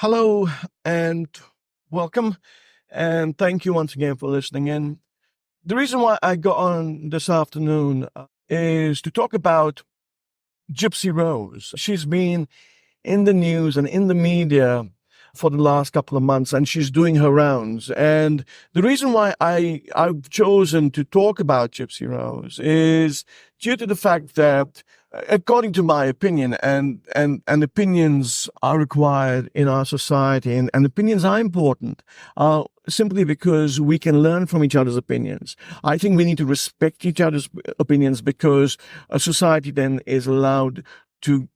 Hello and welcome, and thank you once again for listening in. The reason why I got on this afternoon is to talk about Gypsy Rose. She's been in the news and in the media for the last couple of months, and she's doing her rounds. And the reason why I've chosen to talk about Gypsy Rose is due to the fact that, according to my opinion, and opinions are required in our society, and opinions are important, simply because we can learn from each other's opinions. I think we need to respect each other's opinions because a society then is allowed to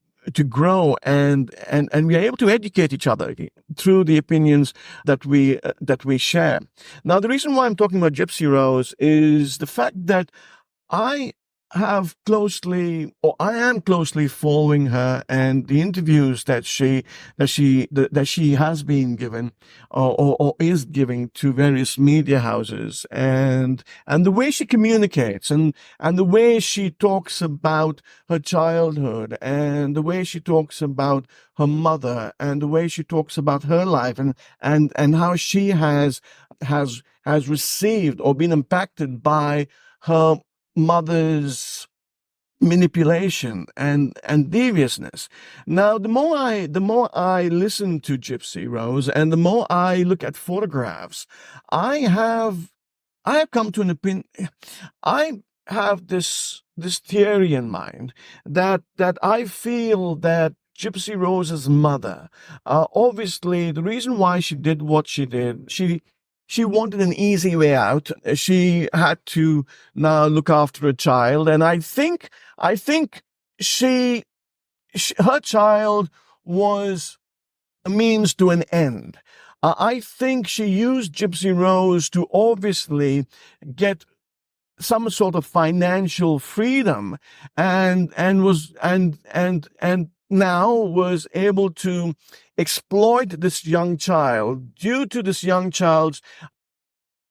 grow and we are able to educate each other through the opinions that we share. Now, the reason why I'm talking about Gypsy Rose is the fact that I I am closely following her and the interviews that she has been given or is giving to various media houses, and the way she communicates and the way she talks about her childhood and the way she talks about her mother and the way she talks about her life and how she has received or been impacted by her mother's manipulation and deviousness. Now, the more I listen to Gypsy Rose and the more I look at photographs, I have I have come to an opinion. I have this theory in mind that I feel that Gypsy Rose's mother, obviously, the reason why she did what she did, she wanted an easy way out. She had to now look after a child, and I think her child was a means to an end. I think she used Gypsy Rose to obviously get some sort of financial freedom and now was able to exploit this young child due to this young child's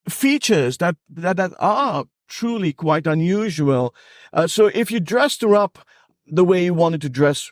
features that are truly quite unusual. So if you dressed her up the way you wanted to dress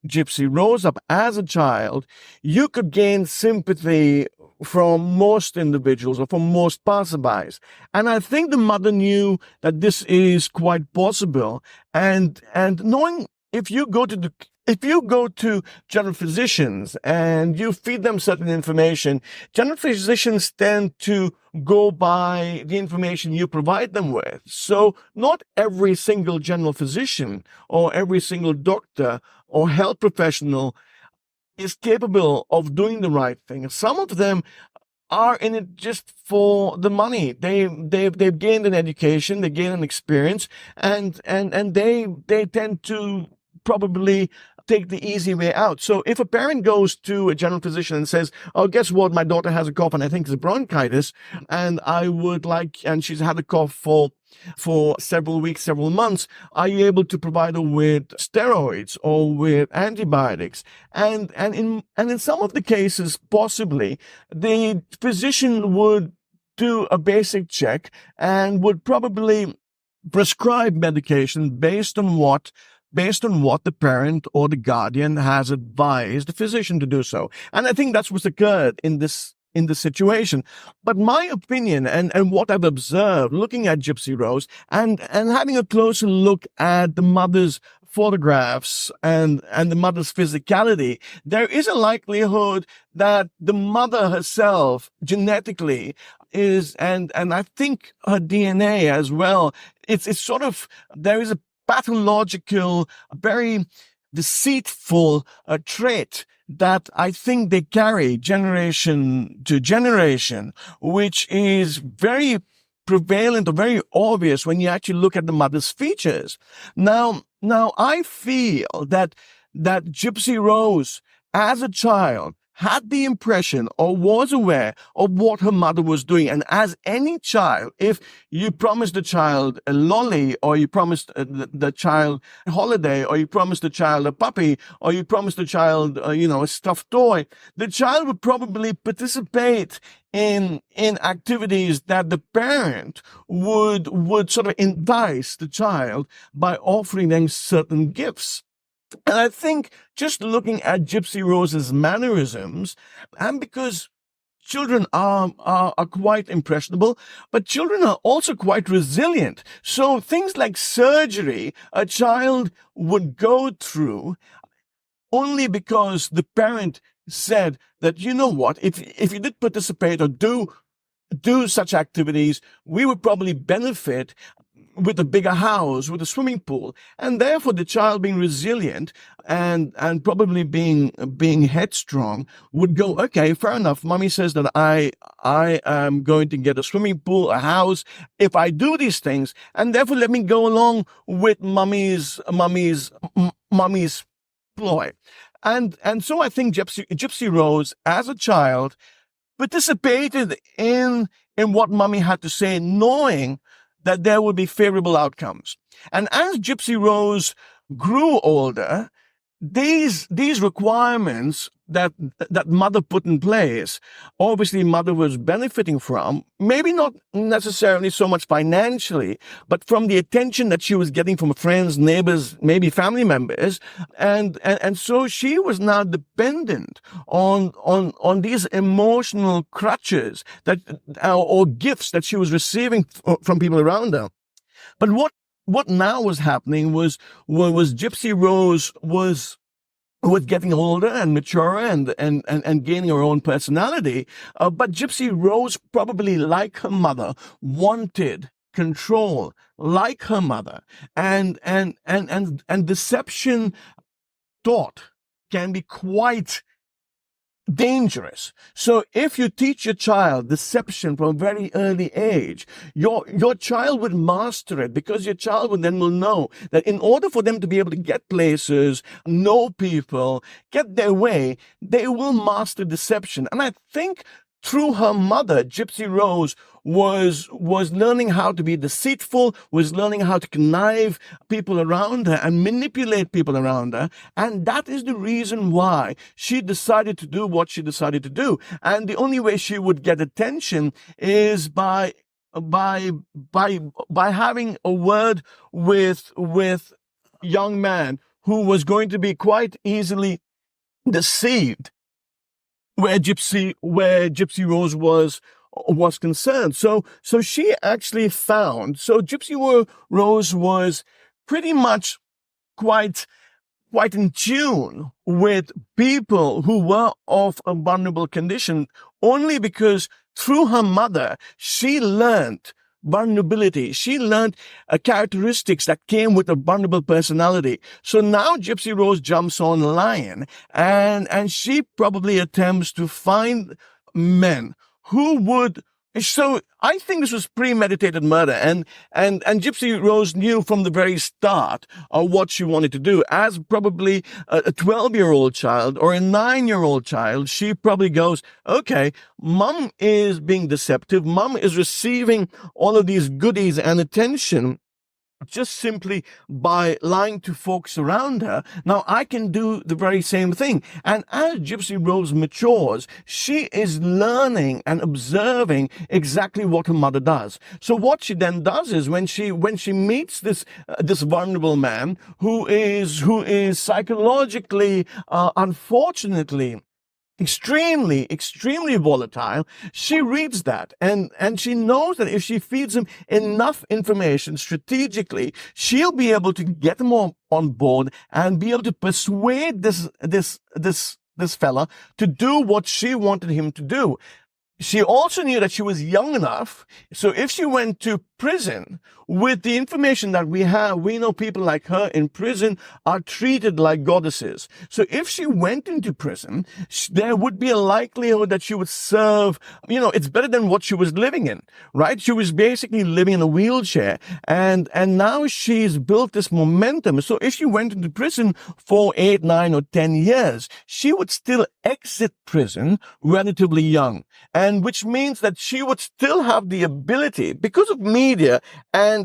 Gypsy Rose up as a child, you could gain sympathy from most individuals or from most passerbys. And I think the mother knew that this is quite possible. And knowing if you go to general physicians and you feed them certain information, general physicians tend to go by the information you provide them with. So not every single general physician or every single doctor or health professional is capable of doing the right thing. Some of them are in it just for the money. They've gained an education, they gain an experience, and they tend to probably take the easy way out. So if a parent goes to a general physician and says, "Oh, guess what? My daughter has a cough, and I think it's bronchitis, and and she's had a cough for several weeks, several months. Are you able to provide her with steroids or with antibiotics?" And in some of the cases, possibly the physician would do a basic check and would probably prescribe medication based on what the parent or the guardian has advised the physician to do so. And I think that's what's occurred in this situation. But my opinion and what I've observed looking at Gypsy Rose and having a closer look at the mother's photographs and the mother's physicality, there is a likelihood that the mother herself genetically is, and I think her DNA as well, it's sort of, there is a pathological, very deceitful trait that I think they carry generation to generation, which is very prevalent or very obvious when you actually look at the mother's features. Now I feel that Gypsy Rose, as a child, had the impression or was aware of what her mother was doing. And as any child, if you promised the child a lolly, or you promised the child a holiday, or you promised the child a puppy, or you promised the child, a stuffed toy, the child would probably participate in activities that the parent would sort of entice the child by offering them certain gifts. And I think just looking at Gypsy Rose's mannerisms, and because children are quite impressionable, but children are also quite resilient. So things like surgery, a child would go through only because the parent said that, you know what, if you did participate or do such activities, we would probably benefit with a bigger house, with a swimming pool, and therefore the child being resilient and probably being headstrong would go, okay, fair enough. Mommy says that I am going to get a swimming pool, a house, if I do these things, and therefore let me go along with mommy's ploy. And so I think Gypsy Rose, as a child, participated in what mommy had to say, knowing that there would be favorable outcomes. And as Gypsy Rose grew older, these requirements that mother put in place, obviously mother was benefiting from, maybe not necessarily so much financially, but from the attention that she was getting from friends, neighbors, maybe family members. And so she was now dependent on these emotional crutches that, or gifts that she was receiving from people around her. But what now was happening was Gypsy Rose was getting older and maturer and gaining her own personality. But Gypsy Rose, probably like her mother, wanted control like her mother. And deception thought can be quite dangerous. So if you teach your child deception from a very early age, your child would master it, because your child will know that in order for them to be able to get places, know people, get their way, they will master deception. And I think through her mother, Gypsy Rose was learning how to be deceitful, was learning how to connive people around her and manipulate people around her. And that is the reason why she decided to do what she decided to do. And the only way she would get attention is by having a word with young man who was going to be quite easily deceived where Gypsy Rose was concerned. So she actually found, so Gypsy Rose was pretty much quite in tune with people who were of a vulnerable condition, only because through her mother, she learned vulnerability. She learned characteristics that came with a vulnerable personality. So now Gypsy Rose jumps online and she probably attempts to find men who would. So I think this was premeditated murder, and Gypsy Rose knew from the very start what she wanted to do. As probably a 12-year-old child or a 9-year-old child, she probably goes, okay, mom is being deceptive. Mom is receiving all of these goodies and attention just simply by lying to folks around her. Now I can do the very same thing. And as Gypsy Rose matures, she is learning and observing exactly what her mother does. So what she then does is when she meets this vulnerable man who is psychologically, unfortunately, extremely volatile, she reads that and she knows that if she feeds him enough information strategically, she'll be able to get him on board and be able to persuade this fella to do what she wanted him to do. She also knew that she was young enough, so if she went to prison, with the information that we have, we know people like her in prison are treated like goddesses. So if she went into prison, there would be a likelihood that she would serve, it's better than what she was living in, right? She was basically living in a wheelchair, and now she's built this momentum. So if she went into prison for 8, 9, or 10 years, she would still exit prison relatively young. And which means that she would still have the ability, because of media and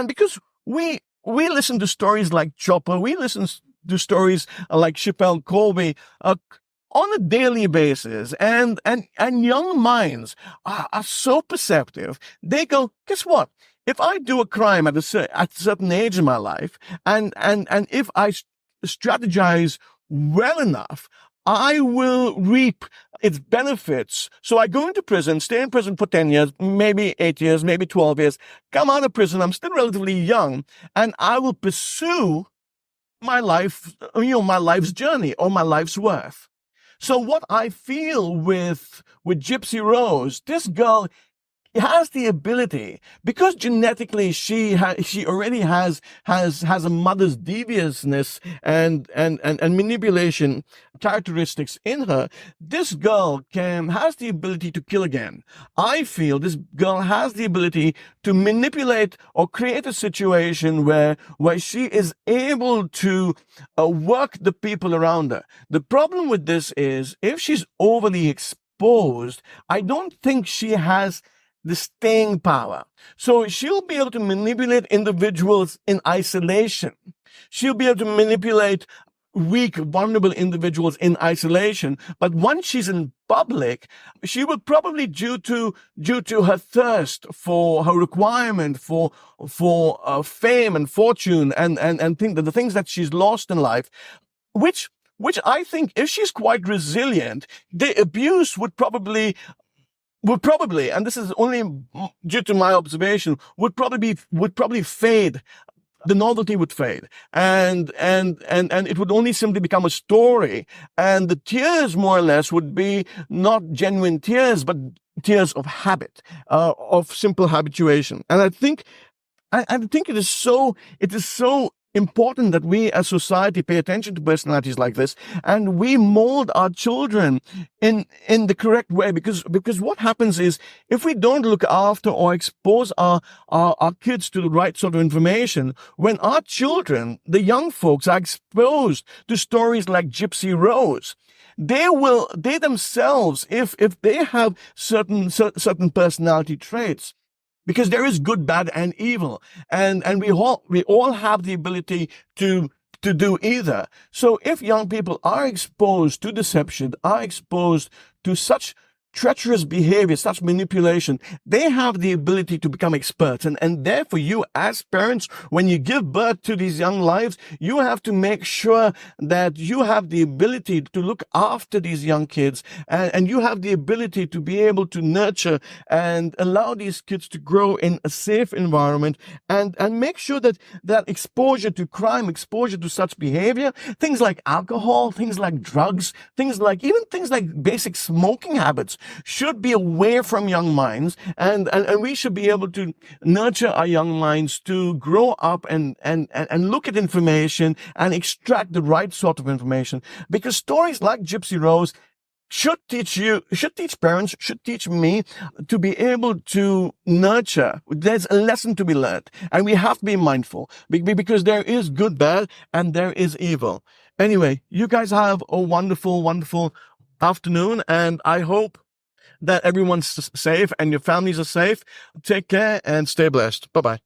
because we listen to stories like Chopper, we listen to stories like Chappelle Colby on a daily basis, and young minds are so perceptive. They go, guess what? If I do a crime at a certain age in my life, and if I strategize well enough, I will reap its benefits. So I go into prison, stay in prison for 10 years, maybe 8 years, maybe 12 years, come out of prison, I'm still relatively young, and I will pursue my life, my life's journey or my life's worth. So what I feel with Gypsy Rose, this girl has the ability, because genetically she already has a mother's deviousness and manipulation characteristics in her. This girl has the ability to kill again. I feel this girl has the ability to manipulate or create a situation where she is able to work the people around her. The problem with this is, if she's overly exposed, I don't think she has the staying power. So she'll be able to manipulate individuals in isolation. She'll be able to manipulate weak, vulnerable individuals in isolation. But once she's in public, she will probably, due to her thirst, for her requirement for fame and fortune and think that the things that she's lost in life, which I think, if she's quite resilient, the abuse would probably, and this is only due to my observation, would probably fade. The novelty would fade, and it would only simply become a story, and the tears, more or less, would be not genuine tears, but tears of habit, of simple habituation. And I think it is so important that we as society pay attention to personalities like this, and we mold our children in the correct way, because what happens is, if we don't look after or expose our kids to the right sort of information, when our children, the young folks, are exposed to stories like Gypsy Rose, they themselves, if they have certain personality traits, because there is good, bad, and evil, and we all have the ability to do either. So if young people are exposed to deception, are exposed to such treacherous behavior, such manipulation, they have the ability to become experts. And therefore, you as parents, when you give birth to these young lives, you have to make sure that you have the ability to look after these young kids, and you have the ability to be able to nurture and allow these kids to grow in a safe environment, and make sure that exposure to crime, exposure to such behavior, things like alcohol, things like drugs, things like basic smoking habits, should be away from young minds, and we should be able to nurture our young minds to grow up and look at information and extract the right sort of information. Because stories like Gypsy Rose should teach parents, should teach me to be able to nurture. There's a lesson to be learned, and we have to be mindful, because there is good, bad, and there is evil. Anyway, you guys have a wonderful, wonderful afternoon, and I hope that everyone's safe and your families are safe. Take care and stay blessed. Bye-bye.